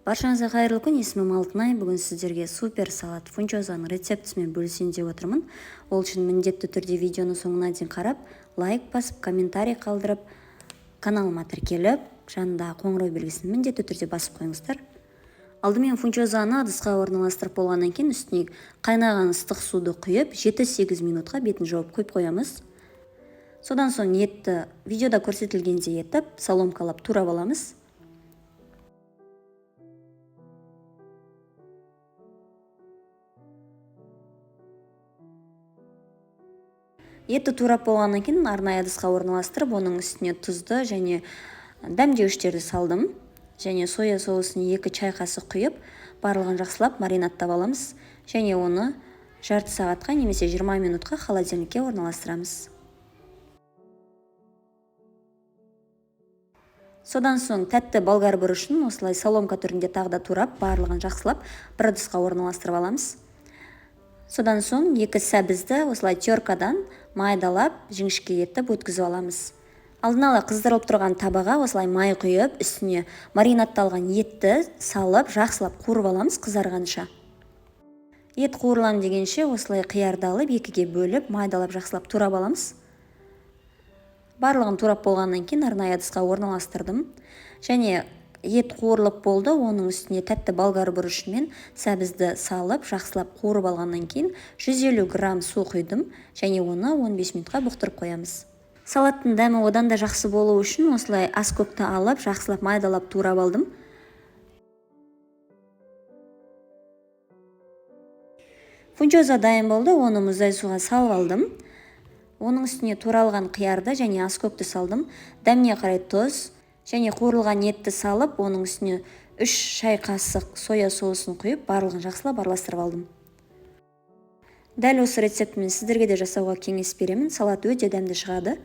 Баршаңызға қайырлы күн, есімім Алтынай. Бүгін сіздерге супер салат фунчозаның рецептісімен бөлісейін деп отырмын. Ол үшін міндетті түрде видеоны соңына дейін қарап, лайк басып, комментарий қалдырып, каналыма тіркеліп, жанында қоңырау белгісін міндетті түрде басып қойыңыздар. Алдымен фунчозаны ыдысқа орналастырып болғаннан кейін үстіне қайнаған ыстық суды құйып, 7-8 минутқа бетін жауып қойып қоямыз. Содан соң етті видеода көрсетілгендей етіп, соломкалап турап аламыз. Етті турап болғаннан кейін арнайы ыдысқа орналастырып, оның үстіне тұзды және дәмдеуіштерді салдым. Және соя соусын 2 чай қасық құйып, барлығын жақсылап маринадтап аламыз. Және оны жарты сағатқа немесе 20 минутқа холодильникке орналастырамыз. Содан соң тәтті болгар бұрышын осылай соломка түрінде тағы да турап, барлығын жақсылап бір ыдысқа орналастырып аламыз. Содан соң 2 сәбізді осылай теркадан майдалап, жіңішке етіп өткізіп аламыз. Алдын ала қыздырылып тұрған табаға осылай май құйып, үстіне маринадталған етті салып, жақсылап қуырып аламыз қызарғанша. Ет қуырылам дегенше осылай қиярды алып, 2-ге бөліп, майдалап жақсылап турап аламыз. Барлығын турап болғаннан кейін арнайы ыдысқа орналастырдым. Және ет қуырылып болды, оның үстіне тәтті болгар бұрышымен сәбізді салып, жақсылап қуырып алғаннан кейін 150 грамм су құйдым, және оны 15 минутқа бұқтырып қоямыз. Салаттың дәмі одан да жақсы болу үшін осылай аскөкті алып, жақсылап майдалап турап алдым. Фунчоза дайын болды, оны мұздай суға салып алдым. Оның үстіне туралған қиярды және аскөкті салдым. Дәміне қарай тұз және қуырылған етті салып, оның үстіне 3 шай қасық соя соусын құйып, барлығын жақсылап араластырып алдым. Дәл осы рецептімен сіздерге де жасауға кеңес беремін. Салат өте дәмді шығады.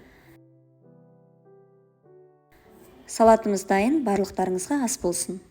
Салатымыз дайын, барлықтарыңызға ас болсын.